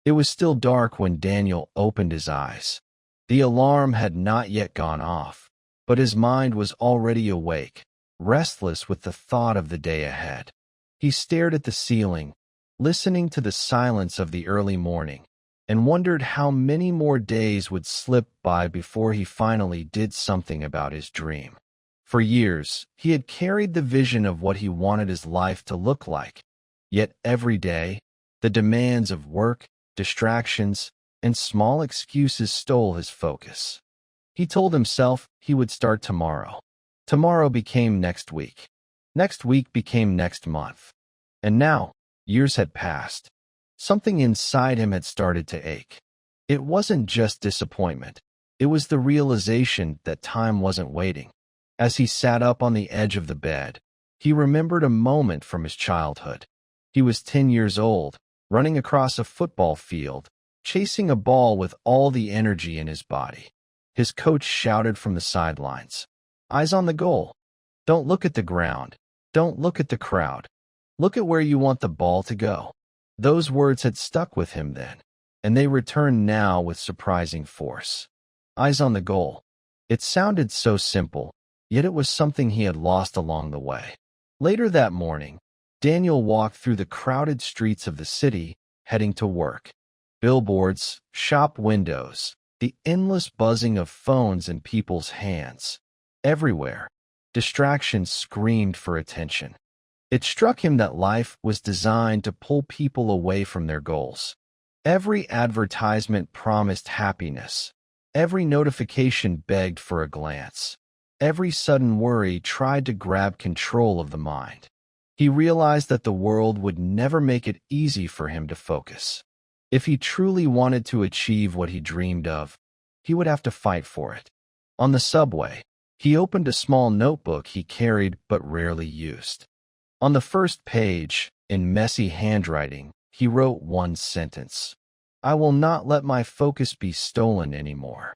It was still dark when Daniel opened his eyes. The alarm had not yet gone off, but his mind was already awake, restless with the thought of the day ahead. He stared at the ceiling, listening to the silence of the early morning, and wondered how many more days would slip by before he finally did something about his dream. For years, he had carried the vision of what he wanted his life to look like. Yet every day, the demands of work, distractions, and small excuses stole his focus. He told himself he would start tomorrow. Tomorrow became next week. Next week became next month. And now, years had passed. Something inside him had started to ache. It wasn't just disappointment. It was the realization that time wasn't waiting. As he sat up on the edge of the bed, he remembered a moment from his childhood. He was 10 years old, running across a football field, chasing a ball with all the energy in his body. His coach shouted from the sidelines, "Eyes on the goal. Don't look at the ground. Don't look at the crowd. Look at where you want the ball to go." Those words had stuck with him then, and they returned now with surprising force. Eyes on the goal. It sounded so simple, yet it was something he had lost along the way. Later that morning, Daniel walked through the crowded streets of the city, heading to work. Billboards, shop windows, the endless buzzing of phones in people's hands. Everywhere, distractions screamed for attention. It struck him that life was designed to pull people away from their goals. Every advertisement promised happiness. Every notification begged for a glance. Every sudden worry tried to grab control of the mind. He realized that the world would never make it easy for him to focus. If he truly wanted to achieve what he dreamed of, he would have to fight for it. On the subway, he opened a small notebook he carried but rarely used. On the first page, in messy handwriting, he wrote one sentence: "I will not let my focus be stolen anymore."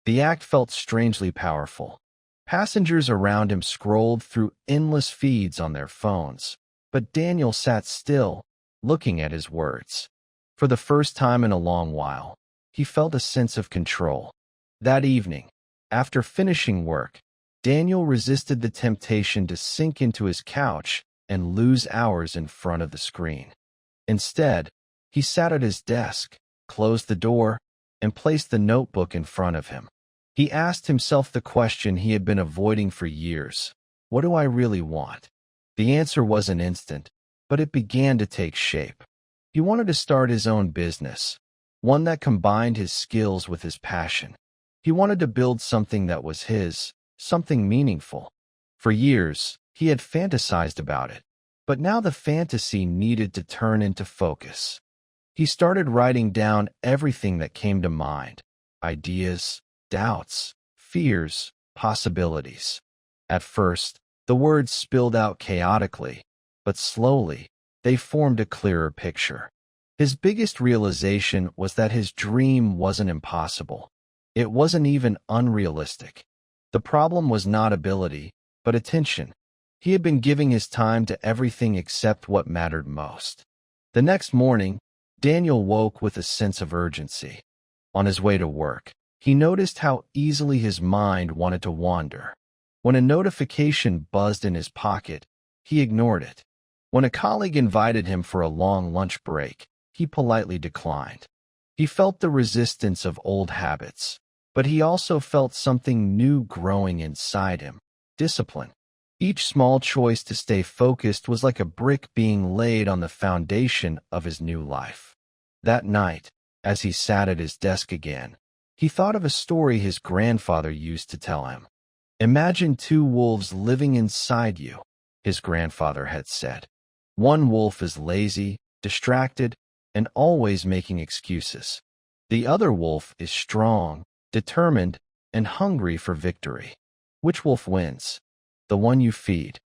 The act felt strangely powerful. Passengers around him scrolled through endless feeds on their phones, but Daniel sat still, looking at his words. For the first time in a long while, he felt a sense of control. That evening, after finishing work, Daniel resisted the temptation to sink into his couch and lose hours in front of the screen. Instead, he sat at his desk, closed the door, and placed the notebook in front of him. He asked himself the question he had been avoiding for years: what do I really want? The answer wasn't instant, but it began to take shape. He wanted to start his own business, one that combined his skills with his passion. He wanted to build something that was his, something meaningful. For years, he had fantasized about it, but now the fantasy needed to turn into focus. He started writing down everything that came to mind: ideas, doubts, fears, possibilities. At first, the words spilled out chaotically, but slowly, they formed a clearer picture. His biggest realization was that his dream wasn't impossible. It wasn't even unrealistic. The problem was not ability, but attention. He had been giving his time to everything except what mattered most. The next morning, Daniel woke with a sense of urgency. On his way to work, he noticed how easily his mind wanted to wander. When a notification buzzed in his pocket, he ignored it. When a colleague invited him for a long lunch break, he politely declined. He felt the resistance of old habits, but he also felt something new growing inside him: discipline. Each small choice to stay focused was like a brick being laid on the foundation of his new life. That night, as he sat at his desk again, he thought of a story his grandfather used to tell him. "Imagine two wolves living inside you," his grandfather had said. "One wolf is lazy, distracted, and always making excuses. The other wolf is strong, determined, and hungry for victory. Which wolf wins? The one you feed."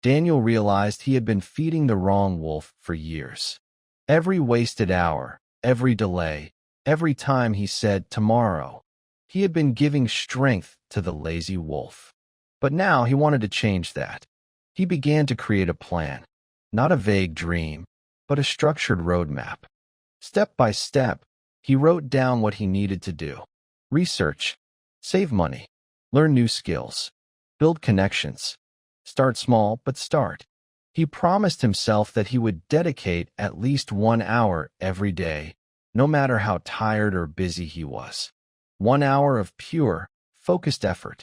Daniel realized he had been feeding the wrong wolf for years. Every wasted hour, every delay, every time he said tomorrow, he had been giving strength to the lazy wolf. But now he wanted to change that. He began to create a plan, not a vague dream, but a structured roadmap. Step by step, he wrote down what he needed to do. Research, save money, learn new skills, build connections. Start small, but start. He promised himself that he would dedicate at least 1 hour every day, no matter how tired or busy he was. 1 hour of pure, focused effort.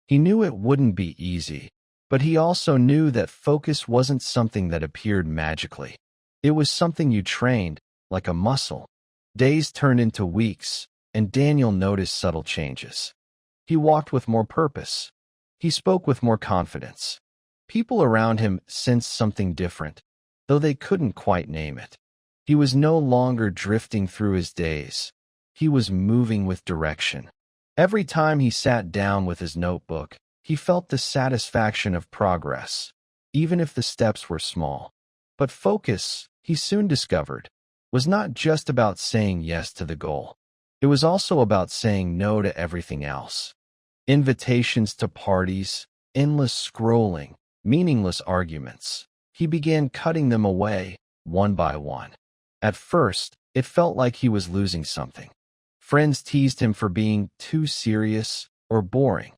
He knew it wouldn't be easy, but he also knew that focus wasn't something that appeared magically. It was something you trained, like a muscle. Days turned into weeks, and Daniel noticed subtle changes. He walked with more purpose. He spoke with more confidence. People around him sensed something different, though they couldn't quite name it. He was no longer drifting through his days. He was moving with direction. Every time he sat down with his notebook, he felt the satisfaction of progress, even if the steps were small. But focus, he soon discovered, was not just about saying yes to the goal. It was also about saying no to everything else. Invitations to parties, endless scrolling, meaningless arguments. He began cutting them away, one by one. At first, it felt like he was losing something. Friends teased him for being too serious or boring.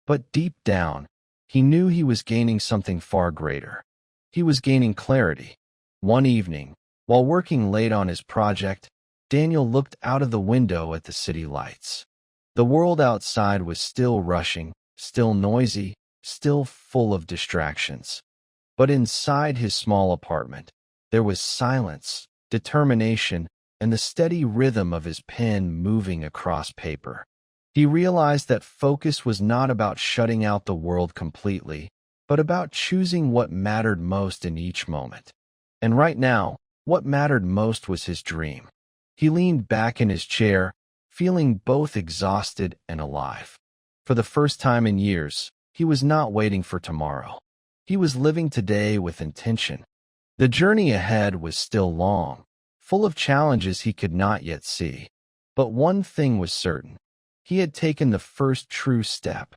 But deep down, he knew he was gaining something far greater. He was gaining clarity. One evening, while working late on his project, Daniel looked out of the window at the city lights. The world outside was still rushing, still noisy, still full of distractions. But inside his small apartment, there was silence, determination, and the steady rhythm of his pen moving across paper. He realized that focus was not about shutting out the world completely, but about choosing what mattered most in each moment. And right now, what mattered most was his dream. He leaned back in his chair, feeling both exhausted and alive. For the first time in years, he was not waiting for tomorrow. He was living today with intention. The journey ahead was still long, full of challenges he could not yet see. But one thing was certain. He had taken the first true step.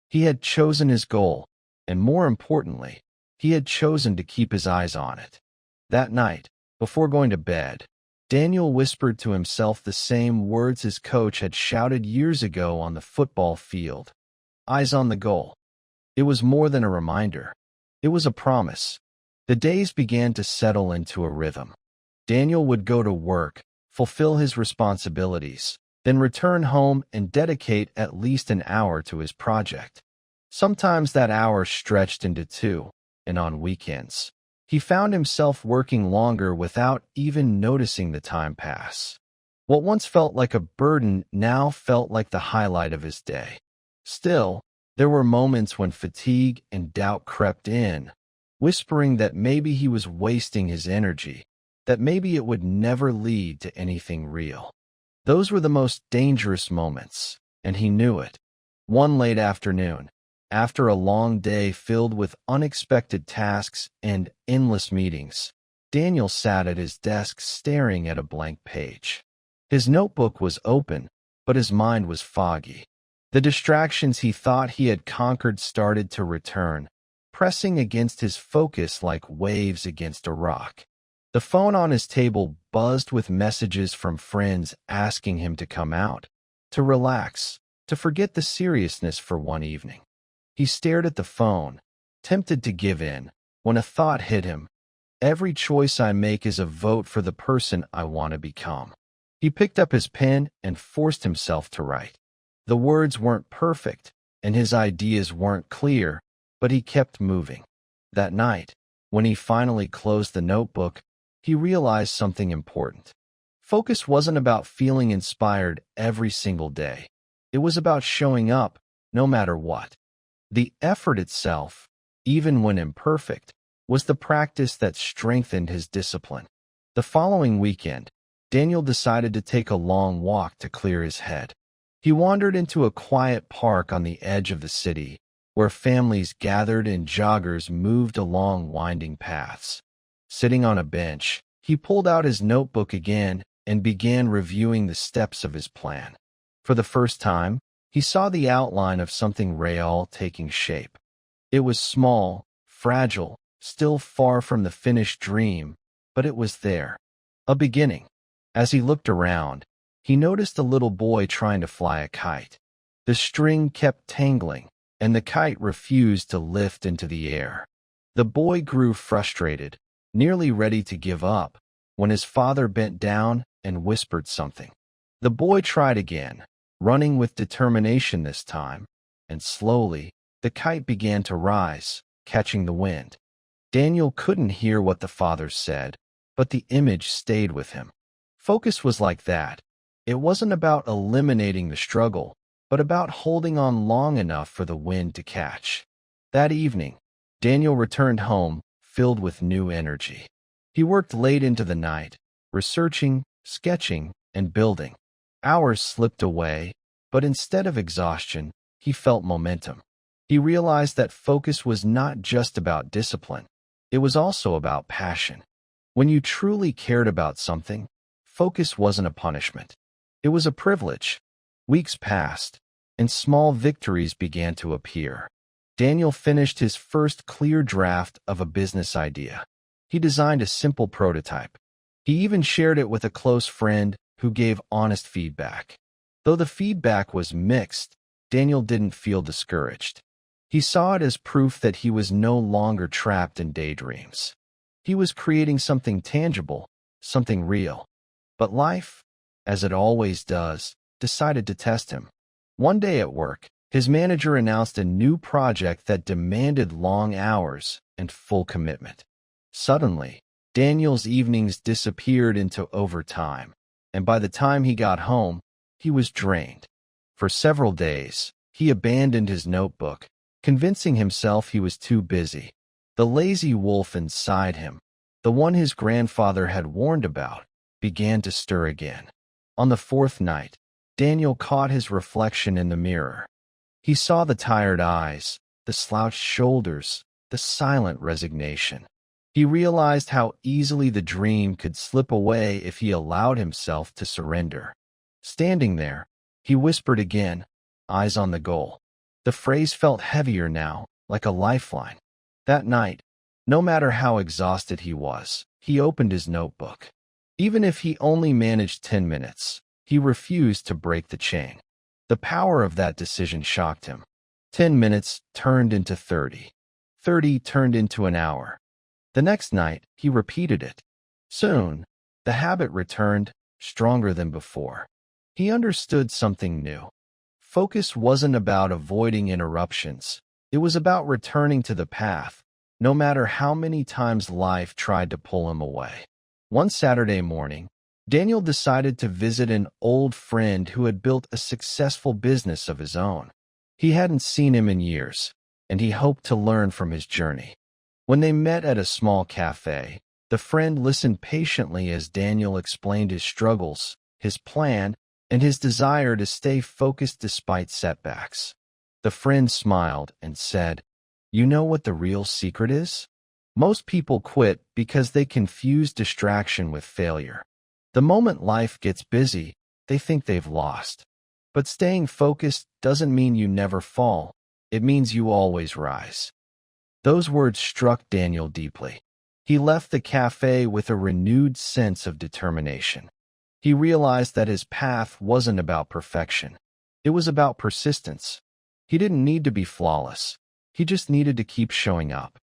He had chosen his goal, and more importantly, he had chosen to keep his eyes on it. That night, before going to bed, Daniel whispered to himself the same words his coach had shouted years ago on the football field. Eyes on the goal. It was more than a reminder. It was a promise. The days began to settle into a rhythm. Daniel would go to work, fulfill his responsibilities, then return home and dedicate at least an hour to his project. Sometimes that hour stretched into 2, and on weekends, he found himself working longer without even noticing the time pass. What once felt like a burden now felt like the highlight of his day. Still, there were moments when fatigue and doubt crept in, whispering that maybe he was wasting his energy, that maybe it would never lead to anything real. Those were the most dangerous moments, and he knew it. One late afternoon, after a long day filled with unexpected tasks and endless meetings, Daniel sat at his desk staring at a blank page. His notebook was open, but his mind was foggy. The distractions he thought he had conquered started to return, pressing against his focus like waves against a rock. The phone on his table buzzed with messages from friends asking him to come out, to relax, to forget the seriousness for one evening. He stared at the phone, tempted to give in, when a thought hit him. Every choice I make is a vote for the person I want to become. He picked up his pen and forced himself to write. The words weren't perfect, and his ideas weren't clear, but he kept moving. That night, when he finally closed the notebook, he realized something important. Focus wasn't about feeling inspired every single day. It was about showing up, no matter what. The effort itself, even when imperfect, was the practice that strengthened his discipline. The following weekend, Daniel decided to take a long walk to clear his head. He wandered into a quiet park on the edge of the city, where families gathered and joggers moved along winding paths. Sitting on a bench, he pulled out his notebook again and began reviewing the steps of his plan. For the first time, he saw the outline of something real taking shape. It was small, fragile, still far from the finished dream, but it was there. A beginning. As he looked around, he noticed a little boy trying to fly a kite. The string kept tangling, and the kite refused to lift into the air. The boy grew frustrated, nearly ready to give up, when his father bent down and whispered something. The boy tried again, running with determination this time, and slowly, the kite began to rise, catching the wind. Daniel couldn't hear what the father said, but the image stayed with him. Focus was like that. It wasn't about eliminating the struggle, but about holding on long enough for the wind to catch. That evening, Daniel returned home, filled with new energy. He worked late into the night, researching, sketching, and building. Hours slipped away, but instead of exhaustion, he felt momentum. He realized that focus was not just about discipline. It was also about passion. When you truly cared about something, focus wasn't a punishment. It was a privilege. Weeks passed, and small victories began to appear. Daniel finished his first clear draft of a business idea. He designed a simple prototype. He even shared it with a close friend who gave honest feedback. Though the feedback was mixed, Daniel didn't feel discouraged. He saw it as proof that he was no longer trapped in daydreams. He was creating something tangible, something real. But life, as it always does, decided to test him. One day at work, his manager announced a new project that demanded long hours and full commitment. Suddenly, Daniel's evenings disappeared into overtime, and by the time he got home, he was drained. For several days, he abandoned his notebook, convincing himself he was too busy. The lazy wolf inside him, the one his grandfather had warned about, began to stir again. On the fourth night, Daniel caught his reflection in the mirror. He saw the tired eyes, the slouched shoulders, the silent resignation. He realized how easily the dream could slip away if he allowed himself to surrender. Standing there, he whispered again, eyes on the goal. The phrase felt heavier now, like a lifeline. That night, no matter how exhausted he was, he opened his notebook. Even if he only managed 10 minutes, he refused to break the chain. The power of that decision shocked him. 10 minutes turned into 30. 30 turned into an hour. The next night, he repeated it. Soon, the habit returned, stronger than before. He understood something new. Focus wasn't about avoiding interruptions. It was about returning to the path, no matter how many times life tried to pull him away. One Saturday morning, Daniel decided to visit an old friend who had built a successful business of his own. He hadn't seen him in years, and he hoped to learn from his journey. When they met at a small cafe, the friend listened patiently as Daniel explained his struggles, his plan, and his desire to stay focused despite setbacks. The friend smiled and said, "You know what the real secret is? Most people quit because they confuse distraction with failure. The moment life gets busy, they think they've lost. But staying focused doesn't mean you never fall. It means you always rise." Those words struck Daniel deeply. He left the cafe with a renewed sense of determination. He realized that his path wasn't about perfection. It was about persistence. He didn't need to be flawless. He just needed to keep showing up.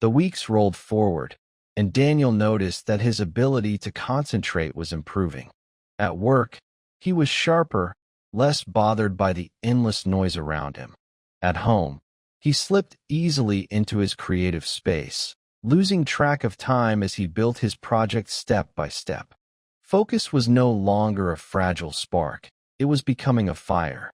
The weeks rolled forward, and Daniel noticed that his ability to concentrate was improving. At work, he was sharper, less bothered by the endless noise around him. At home, he slipped easily into his creative space, losing track of time as he built his project step by step. Focus was no longer a fragile spark. It was becoming a fire.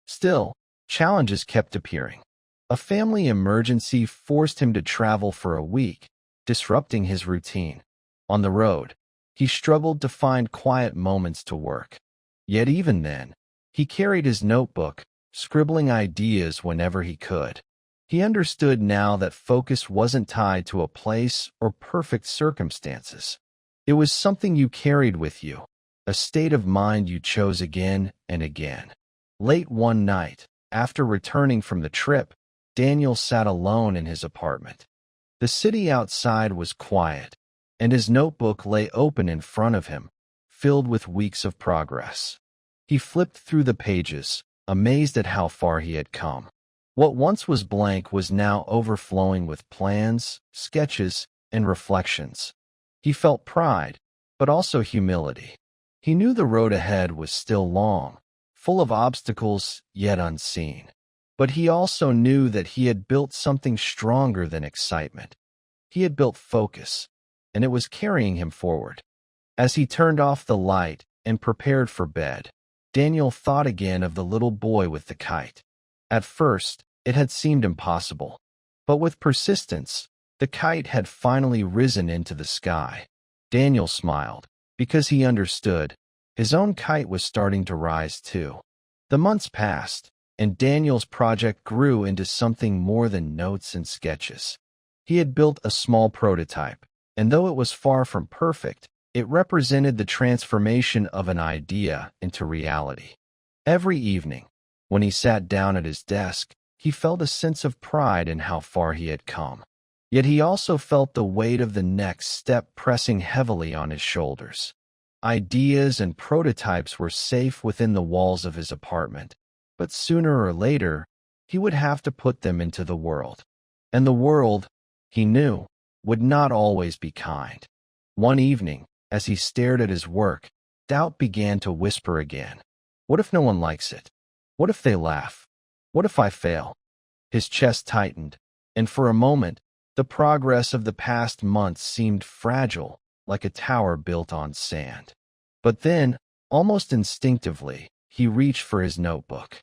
Still, challenges kept appearing. A family emergency forced him to travel for a week, disrupting his routine. On the road, he struggled to find quiet moments to work. Yet even then, he carried his notebook, scribbling ideas whenever he could. He understood now that focus wasn't tied to a place or perfect circumstances. It was something you carried with you, a state of mind you chose again and again. Late one night, after returning from the trip, Daniel sat alone in his apartment. The city outside was quiet, and his notebook lay open in front of him, filled with weeks of progress. He flipped through the pages, amazed at how far he had come. What once was blank was now overflowing with plans, sketches, and reflections. He felt pride, but also humility. He knew the road ahead was still long, full of obstacles yet unseen. But he also knew that he had built something stronger than excitement. He had built focus, and it was carrying him forward. As he turned off the light and prepared for bed, Daniel thought again of the little boy with the kite. At first, it had seemed impossible, but with persistence, the kite had finally risen into the sky. Daniel smiled, because he understood. His own kite was starting to rise too. The months passed, and Daniel's project grew into something more than notes and sketches. He had built a small prototype, and though it was far from perfect, it represented the transformation of an idea into reality. Every evening, when he sat down at his desk, he felt a sense of pride in how far he had come. Yet he also felt the weight of the next step pressing heavily on his shoulders. Ideas and prototypes were safe within the walls of his apartment, but sooner or later, he would have to put them into the world. And the world, he knew, would not always be kind. One evening, as he stared at his work, doubt began to whisper again. What if no one likes it? What if they laugh? What if I fail? His chest tightened, and for a moment, the progress of the past months seemed fragile, like a tower built on sand. But then, almost instinctively, he reached for his notebook.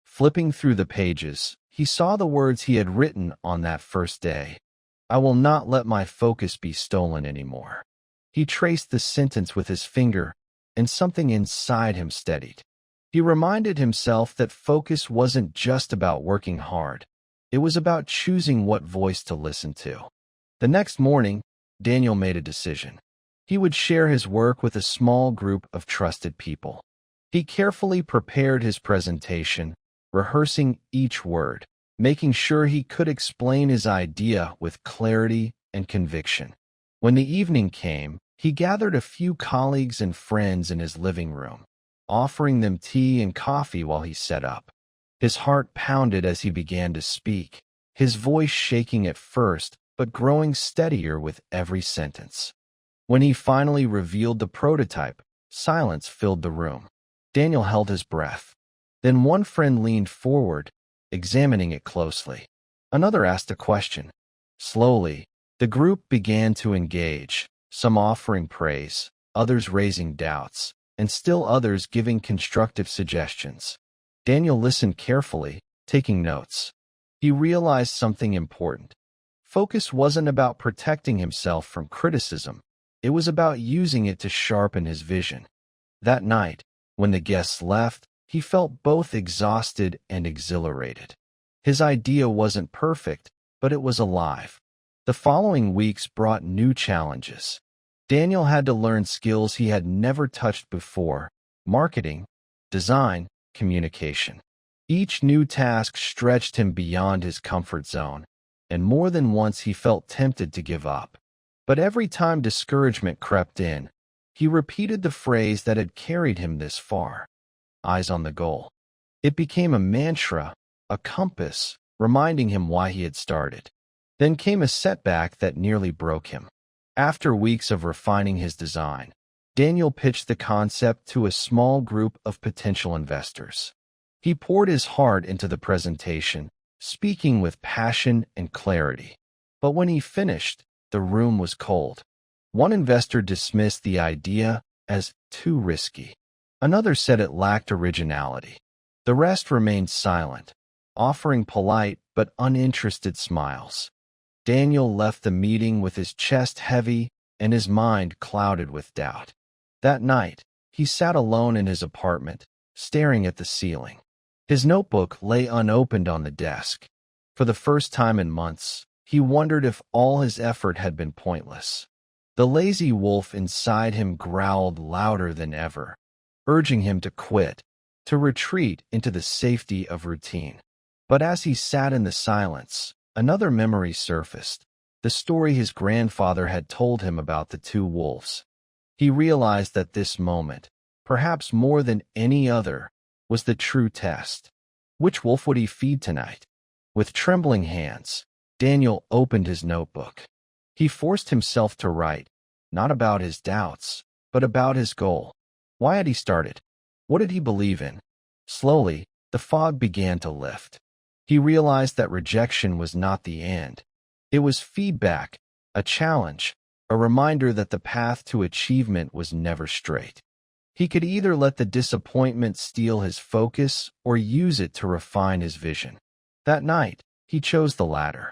Flipping through the pages, he saw the words he had written on that first day. I will not let my focus be stolen anymore. He traced the sentence with his finger, and something inside him steadied. He reminded himself that focus wasn't just about working hard. It was about choosing what voice to listen to. The next morning, Daniel made a decision. He would share his work with a small group of trusted people. He carefully prepared his presentation, rehearsing each word, making sure he could explain his idea with clarity and conviction. When the evening came, he gathered a few colleagues and friends in his living room, offering them tea and coffee while he set up. His heart pounded as he began to speak, his voice shaking at first, but growing steadier with every sentence. When he finally revealed the prototype, silence filled the room. Daniel held his breath. Then one friend leaned forward, examining it closely. Another asked a question. Slowly, the group began to engage, some offering praise, others raising doubts, and still others giving constructive suggestions. Daniel listened carefully, taking notes. He realized something important. Focus wasn't about protecting himself from criticism. It was about using it to sharpen his vision. That night, when the guests left, he felt both exhausted and exhilarated. His idea wasn't perfect, but it was alive. The following weeks brought new challenges. Daniel had to learn skills he had never touched before: marketing, design, communication. Each new task stretched him beyond his comfort zone, and more than once he felt tempted to give up. But every time discouragement crept in, he repeated the phrase that had carried him this far: eyes on the goal. It became a mantra, a compass, reminding him why he had started. Then came a setback that nearly broke him. After weeks of refining his design, Daniel pitched the concept to a small group of potential investors. He poured his heart into the presentation, speaking with passion and clarity. But when he finished, the room was cold. One investor dismissed the idea as too risky. Another said it lacked originality. The rest remained silent, offering polite but uninterested smiles. Daniel left the meeting with his chest heavy and his mind clouded with doubt. That night, he sat alone in his apartment, staring at the ceiling. His notebook lay unopened on the desk. For the first time in months, he wondered if all his effort had been pointless. The lazy wolf inside him growled louder than ever, urging him to quit, to retreat into the safety of routine. But as he sat in the silence, another memory surfaced, the story his grandfather had told him about the two wolves. He realized that this moment, perhaps more than any other, was the true test. Which wolf would he feed tonight? With trembling hands, Daniel opened his notebook. He forced himself to write, not about his doubts, but about his goal. Why had he started? What did he believe in? Slowly, the fog began to lift. He realized that rejection was not the end. It was feedback, a challenge, a reminder that the path to achievement was never straight. He could either let the disappointment steal his focus or use it to refine his vision. That night, he chose the latter.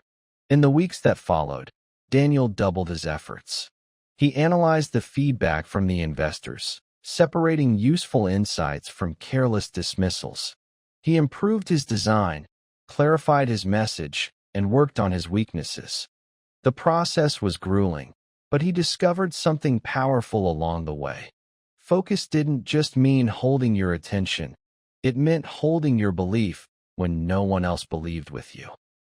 In the weeks that followed, Daniel doubled his efforts. He analyzed the feedback from the investors, separating useful insights from careless dismissals. He improved his design, clarified his message, and worked on his weaknesses. The process was grueling, but he discovered something powerful along the way. Focus didn't just mean holding your attention. It meant holding your belief when no one else believed with you.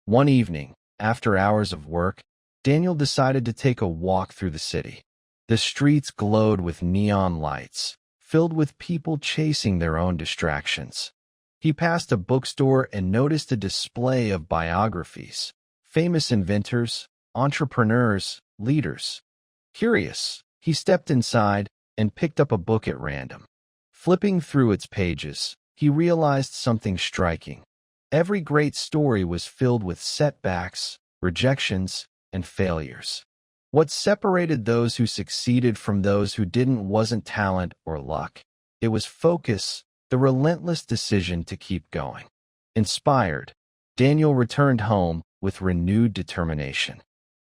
One evening, after hours of work, Daniel decided to take a walk through the city. The streets glowed with neon lights, filled with people chasing their own distractions. He passed a bookstore and noticed a display of biographies, famous inventors, entrepreneurs, leaders. Curious, he stepped inside and picked up a book at random. Flipping through its pages, he realized something striking. Every great story was filled with setbacks, rejections, and failures. What separated those who succeeded from those who didn't wasn't talent or luck. It was focus, the relentless decision to keep going. Inspired, Daniel returned home with renewed determination.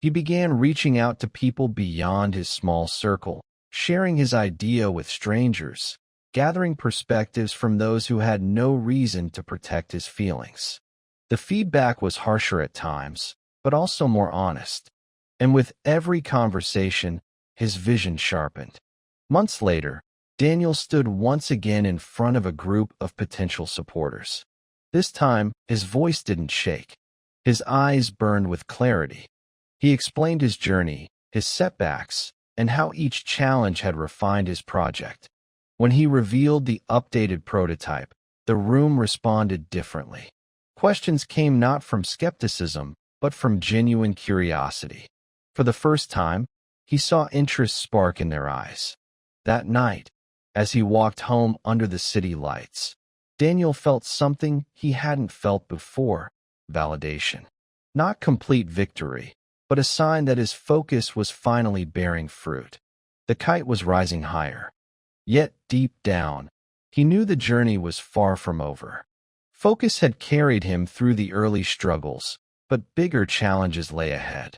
He began reaching out to people beyond his small circle, sharing his idea with strangers, gathering perspectives from those who had no reason to protect his feelings. The feedback was harsher at times, but also more honest. And with every conversation, his vision sharpened. Months later, Daniel stood once again in front of a group of potential supporters. This time, his voice didn't shake. His eyes burned with clarity. He explained his journey, his setbacks, and how each challenge had refined his project. When he revealed the updated prototype, the room responded differently. Questions came not from skepticism, but from genuine curiosity. For the first time, he saw interest spark in their eyes. That night, as he walked home under the city lights, Daniel felt something he hadn't felt before: validation. Not complete victory, but a sign that his focus was finally bearing fruit. The kite was rising higher. Yet deep down, he knew the journey was far from over. Focus had carried him through the early struggles, but bigger challenges lay ahead.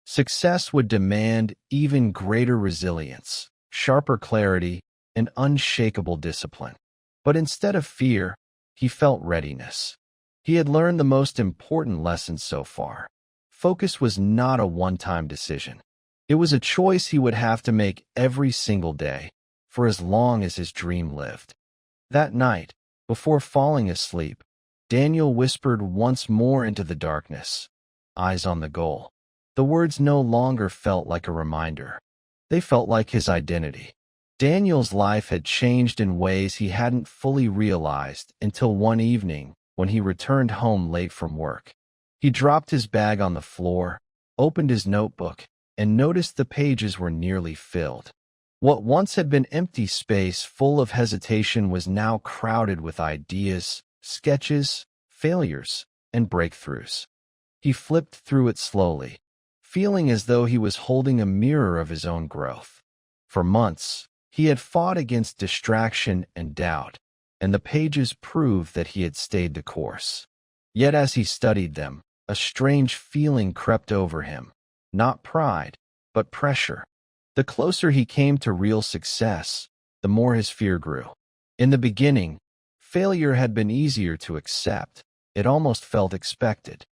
Success would demand even greater resilience, sharper clarity, and unshakable discipline. But instead of fear, he felt readiness. He had learned the most important lesson so far. Focus was not a one-time decision. It was a choice he would have to make every single day, for as long as his dream lived. That night, before falling asleep, Daniel whispered once more into the darkness, eyes on the goal. The words no longer felt like a reminder. They felt like his identity. Daniel's life had changed in ways he hadn't fully realized until one evening when he returned home late from work. He dropped his bag on the floor, opened his notebook, and noticed the pages were nearly filled. What once had been empty space full of hesitation was now crowded with ideas, sketches, failures, and breakthroughs. He flipped through it slowly, feeling as though he was holding a mirror of his own growth. For months, he had fought against distraction and doubt, and the pages proved that he had stayed the course. Yet as he studied them, a strange feeling crept over him, not pride, but pressure. The closer he came to real success, the more his fear grew. In the beginning, failure had been easier to accept. It almost felt expected.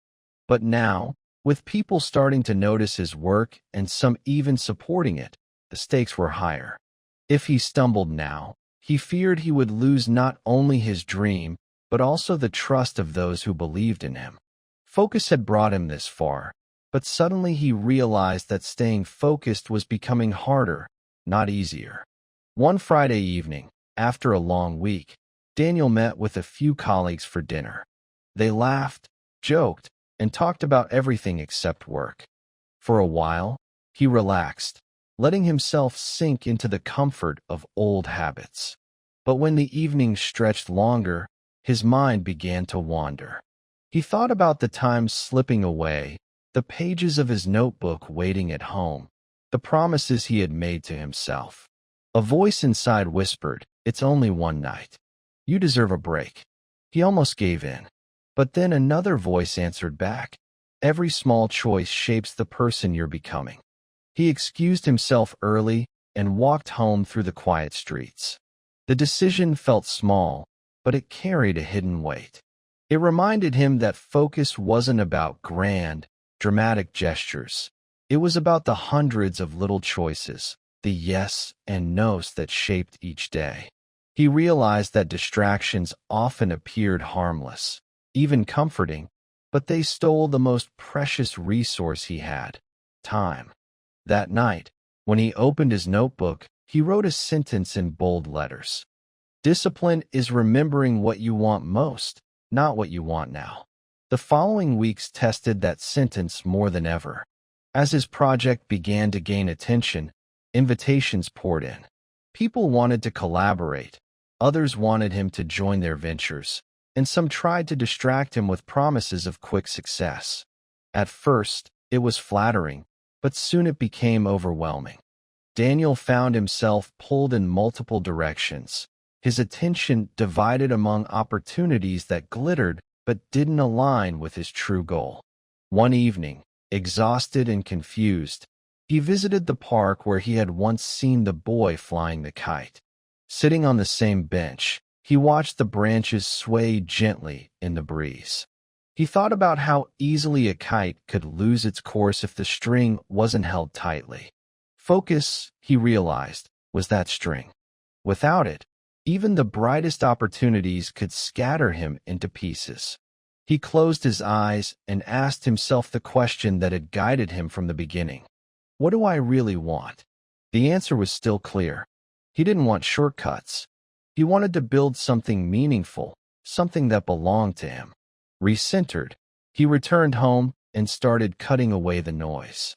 But now, with people starting to notice his work and some even supporting it, the stakes were higher. If he stumbled now, he feared he would lose not only his dream, but also the trust of those who believed in him. Focus had brought him this far, but suddenly he realized that staying focused was becoming harder, not easier. One Friday evening, after a long week, Daniel met with a few colleagues for dinner. They laughed, joked, and talked about everything except work. For a while, he relaxed, letting himself sink into the comfort of old habits. But when the evening stretched longer, his mind began to wander. He thought about the time slipping away, the pages of his notebook waiting at home, the promises he had made to himself. A voice inside whispered, "It's only one night. You deserve a break." He almost gave in. But then another voice answered back, "Every small choice shapes the person you're becoming." He excused himself early and walked home through the quiet streets. The decision felt small, but it carried a hidden weight. It reminded him that focus wasn't about grand, dramatic gestures. It was about the hundreds of little choices, the yes and no's that shaped each day. He realized that distractions often appeared harmless, even comforting, but they stole the most precious resource he had, time. That night, when he opened his notebook, he wrote a sentence in bold letters. "Discipline is remembering what you want most, not what you want now." The following weeks tested that sentence more than ever. As his project began to gain attention, invitations poured in. People wanted to collaborate, others wanted him to join their ventures, and some tried to distract him with promises of quick success. At first, it was flattering, but soon it became overwhelming. Daniel found himself pulled in multiple directions, his attention divided among opportunities that glittered but didn't align with his true goal. One evening, exhausted and confused, he visited the park where he had once seen the boy flying the kite. Sitting on the same bench, he watched the branches sway gently in the breeze. He thought about how easily a kite could lose its course if the string wasn't held tightly. Focus, he realized, was that string. Without it, even the brightest opportunities could scatter him into pieces. He closed his eyes and asked himself the question that had guided him from the beginning. What do I really want? The answer was still clear. He didn't want shortcuts. He wanted to build something meaningful, something that belonged to him. Recentered, he returned home and started cutting away the noise.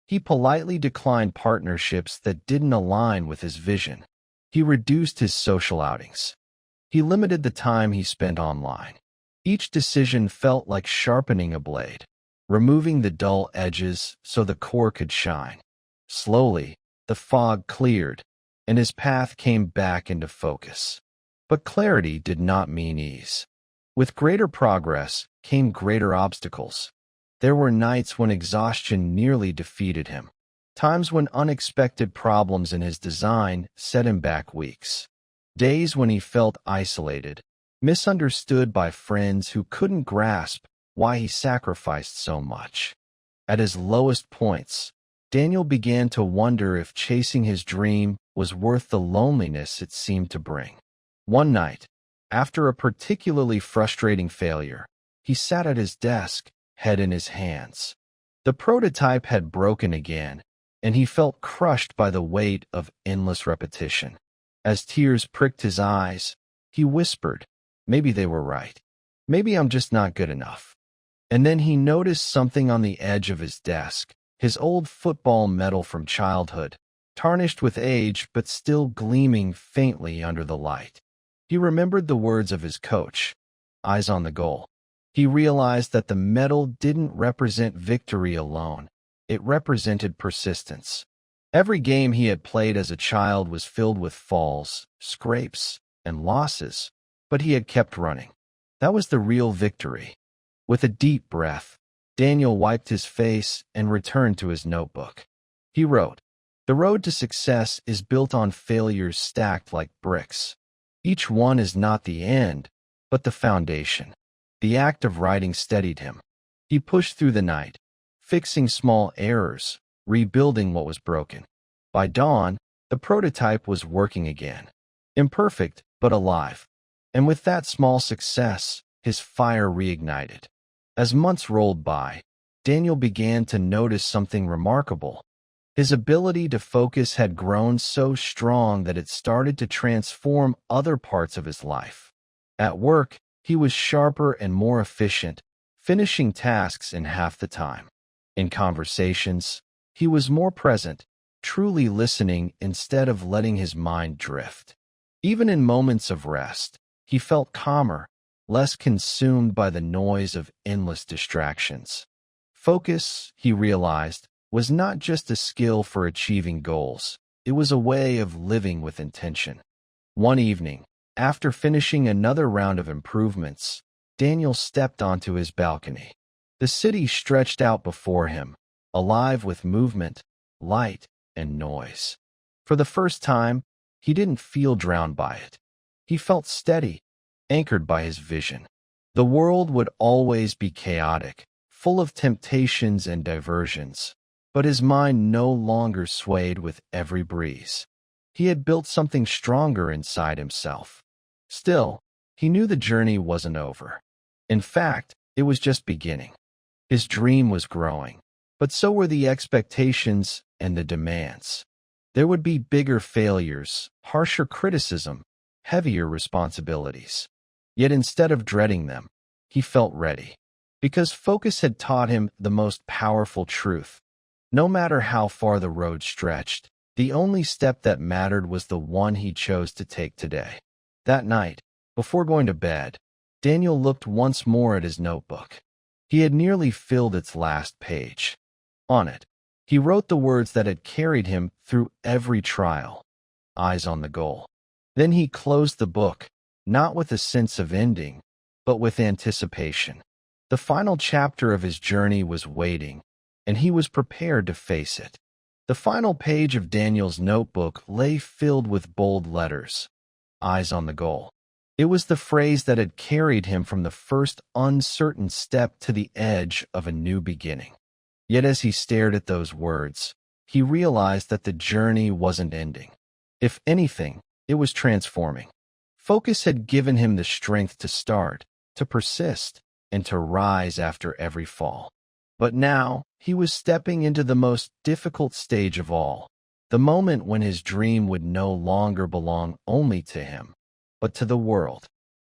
He politely declined partnerships that didn't align with his vision. He reduced his social outings. He limited the time he spent online. Each decision felt like sharpening a blade, removing the dull edges so the core could shine. Slowly, the fog cleared, and his path came back into focus. But clarity did not mean ease. With greater progress came greater obstacles. There were nights when exhaustion nearly defeated him, times when unexpected problems in his design set him back weeks, days when he felt isolated, misunderstood by friends who couldn't grasp why he sacrificed so much. At his lowest points, Daniel began to wonder if chasing his dream was worth the loneliness it seemed to bring. One night, after a particularly frustrating failure, he sat at his desk, head in his hands. The prototype had broken again, and he felt crushed by the weight of endless repetition. As tears pricked his eyes, he whispered, "Maybe they were right. Maybe I'm just not good enough." And then he noticed something on the edge of his desk, his old football medal from childhood, tarnished with age but still gleaming faintly under the light. He remembered the words of his coach, "Eyes on the goal." He realized that the medal didn't represent victory alone. It represented persistence. Every game he had played as a child was filled with falls, scrapes, and losses, but he had kept running. That was the real victory. With a deep breath, Daniel wiped his face and returned to his notebook. He wrote, "The road to success is built on failures stacked like bricks. Each one is not the end, but the foundation." The act of writing steadied him. He pushed through the night, fixing small errors, rebuilding what was broken. By dawn, the prototype was working again. Imperfect, but alive. And with that small success, his fire reignited. As months rolled by, Daniel began to notice something remarkable. His ability to focus had grown so strong that it started to transform other parts of his life. At work, he was sharper and more efficient, finishing tasks in half the time. In conversations, he was more present, truly listening instead of letting his mind drift. Even in moments of rest, he felt calmer, less consumed by the noise of endless distractions. Focus, he realized, was not just a skill for achieving goals. It was a way of living with intention. One evening, after finishing another round of improvements, Daniel stepped onto his balcony. The city stretched out before him, alive with movement, light, and noise. For the first time, he didn't feel drowned by it. He felt steady, anchored by his vision. The world would always be chaotic, full of temptations and diversions, but his mind no longer swayed with every breeze. He had built something stronger inside himself. Still, he knew the journey wasn't over. In fact, it was just beginning. His dream was growing, but so were the expectations and the demands. There would be bigger failures, harsher criticism, heavier responsibilities. Yet instead of dreading them, he felt ready, because focus had taught him the most powerful truth. No matter how far the road stretched, the only step that mattered was the one he chose to take today. That night, before going to bed, Daniel looked once more at his notebook. He had nearly filled its last page. On it, he wrote the words that had carried him through every trial. Eyes on the goal. Then he closed the book, not with a sense of ending, but with anticipation. The final chapter of his journey was waiting, and he was prepared to face it. The final page of Daniel's notebook lay filled with bold letters. Eyes on the goal. It was the phrase that had carried him from the first uncertain step to the edge of a new beginning. Yet as he stared at those words, he realized that the journey wasn't ending. If anything, it was transforming. Focus had given him the strength to start, to persist, and to rise after every fall. But now, he was stepping into the most difficult stage of all, the moment when his dream would no longer belong only to him, but to the world.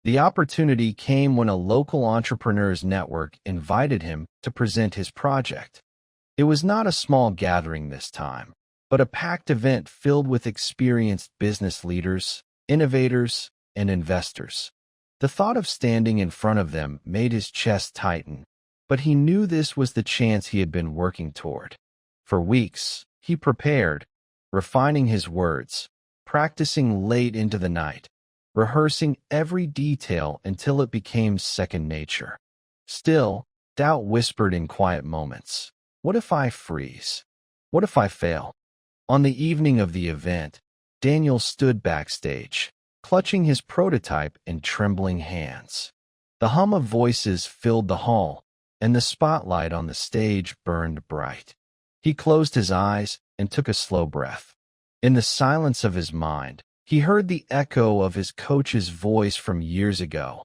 The opportunity came when a local entrepreneurs network invited him to present his project. It was not a small gathering this time, but a packed event filled with experienced business leaders, innovators, and investors. The thought of standing in front of them made his chest tighten, but he knew this was the chance he had been working toward. For weeks, he prepared, refining his words, practicing late into the night, rehearsing every detail until it became second nature. Still, doubt whispered in quiet moments. What if I freeze? What if I fail? On the evening of the event, Daniel stood backstage, clutching his prototype in trembling hands. The hum of voices filled the hall, and the spotlight on the stage burned bright. He closed his eyes and took a slow breath. In the silence of his mind, he heard the echo of his coach's voice from years ago.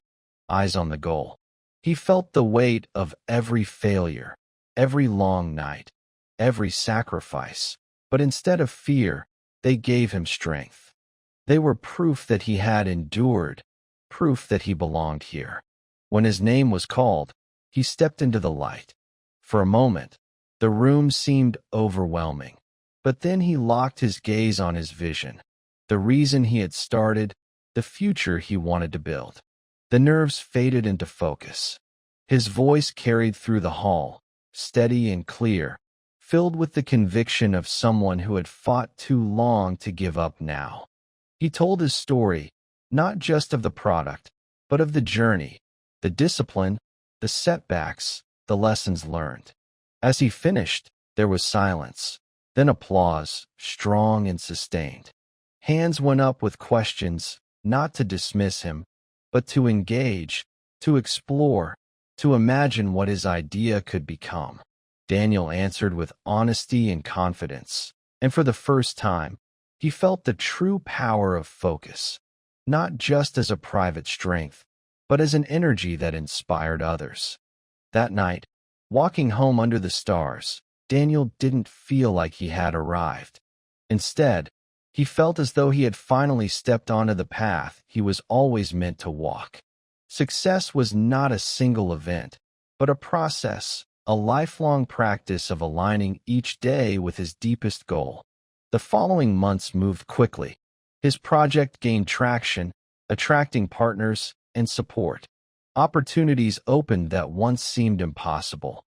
Eyes on the goal. He felt the weight of every failure, every long night, every sacrifice. But instead of fear, they gave him strength. They were proof that he had endured, proof that he belonged here. When his name was called, he stepped into the light. For a moment, the room seemed overwhelming, but then he locked his gaze on his vision, the reason he had started, the future he wanted to build. The nerves faded into focus. His voice carried through the hall, steady and clear, filled with the conviction of someone who had fought too long to give up now. He told his story, not just of the product, but of the journey, the discipline, the setbacks, the lessons learned. As he finished, there was silence, then applause, strong and sustained. Hands went up with questions, not to dismiss him, but to engage, to explore, to imagine what his idea could become. Daniel answered with honesty and confidence, and for the first time, he felt the true power of focus, not just as a private strength, but as an energy that inspired others. That night, walking home under the stars, Daniel didn't feel like he had arrived. Instead, he felt as though he had finally stepped onto the path he was always meant to walk. Success was not a single event, but a process, a lifelong practice of aligning each day with his deepest goal. The following months moved quickly. His project gained traction, attracting partners and support. Opportunities opened that once seemed impossible.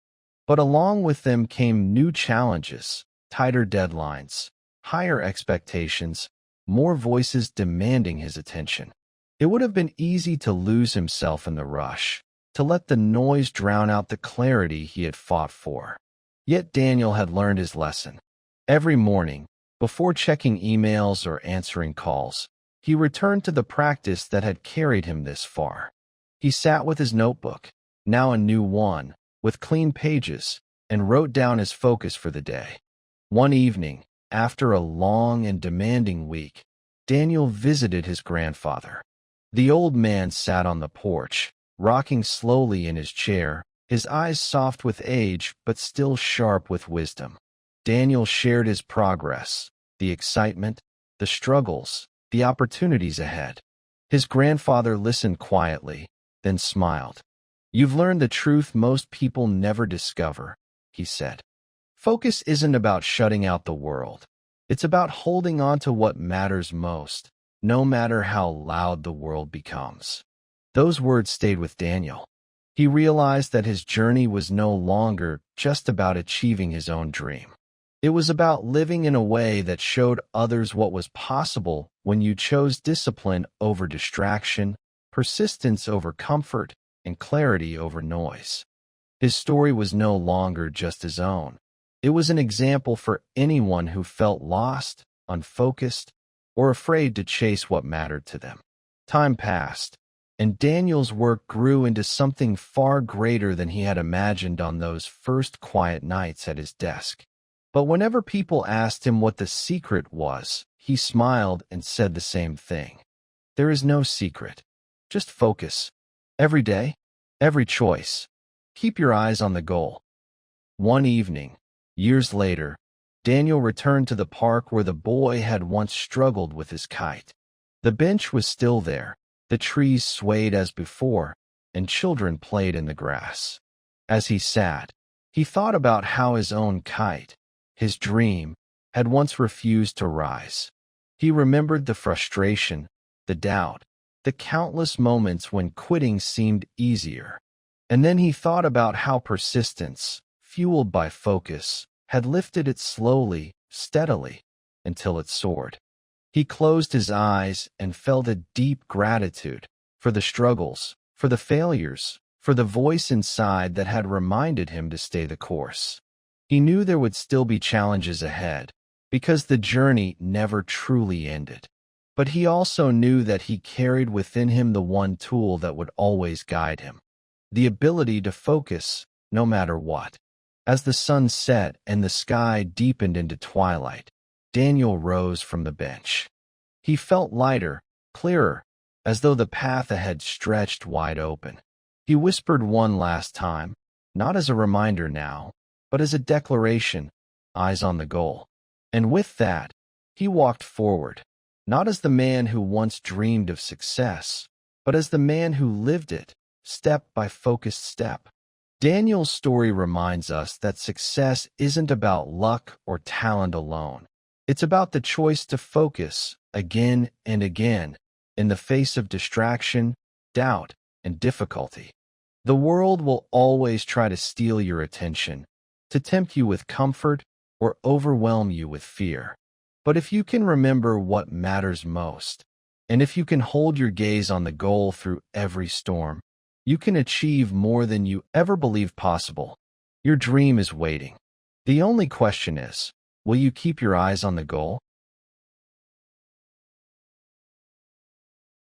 But along with them came new challenges, tighter deadlines, higher expectations, more voices demanding his attention. It would have been easy to lose himself in the rush, to let the noise drown out the clarity he had fought for. Yet Daniel had learned his lesson. Every morning, before checking emails or answering calls, he returned to the practice that had carried him this far. He sat with his notebook, now a new one, with clean pages, and wrote down his focus for the day. One evening, after a long and demanding week, Daniel visited his grandfather. The old man sat on the porch, rocking slowly in his chair, his eyes soft with age but still sharp with wisdom. Daniel shared his progress, the excitement, the struggles, the opportunities ahead. His grandfather listened quietly, then smiled. "You've learned the truth most people never discover," he said. "Focus isn't about shutting out the world. It's about holding on to what matters most, no matter how loud the world becomes." Those words stayed with Daniel. He realized that his journey was no longer just about achieving his own dream. It was about living in a way that showed others what was possible when you chose discipline over distraction, persistence over comfort, and clarity over noise. His story was no longer just his own. It was an example for anyone who felt lost, unfocused, or afraid to chase what mattered to them. Time passed, and Daniel's work grew into something far greater than he had imagined on those first quiet nights at his desk. But whenever people asked him what the secret was, he smiled and said the same thing. "There is no secret. Just focus. Every day, every choice. Keep your eyes on the goal." One evening, years later, Daniel returned to the park where the boy had once struggled with his kite. The bench was still there, the trees swayed as before, and children played in the grass. As he sat, he thought about how his own kite, his dream, had once refused to rise. He remembered the frustration, the doubt, the countless moments when quitting seemed easier. And then he thought about how persistence, fueled by focus, had lifted it slowly, steadily, until it soared. He closed his eyes and felt a deep gratitude for the struggles, for the failures, for the voice inside that had reminded him to stay the course. He knew there would still be challenges ahead, because the journey never truly ended. But he also knew that he carried within him the one tool that would always guide him: the ability to focus, no matter what. As the sun set and the sky deepened into twilight, Daniel rose from the bench. He felt lighter, clearer, as though the path ahead stretched wide open. He whispered one last time, not as a reminder now, but as a declaration, eyes on the goal. And with that, he walked forward, not as the man who once dreamed of success, but as the man who lived it, step by focused step. Daniel's story reminds us that success isn't about luck or talent alone. It's about the choice to focus again and again in the face of distraction, doubt, and difficulty. The world will always try to steal your attention, to tempt you with comfort or overwhelm you with fear. But if you can remember what matters most, and if you can hold your gaze on the goal through every storm, you can achieve more than you ever believed possible. Your dream is waiting. The only question is, will you keep your eyes on the goal?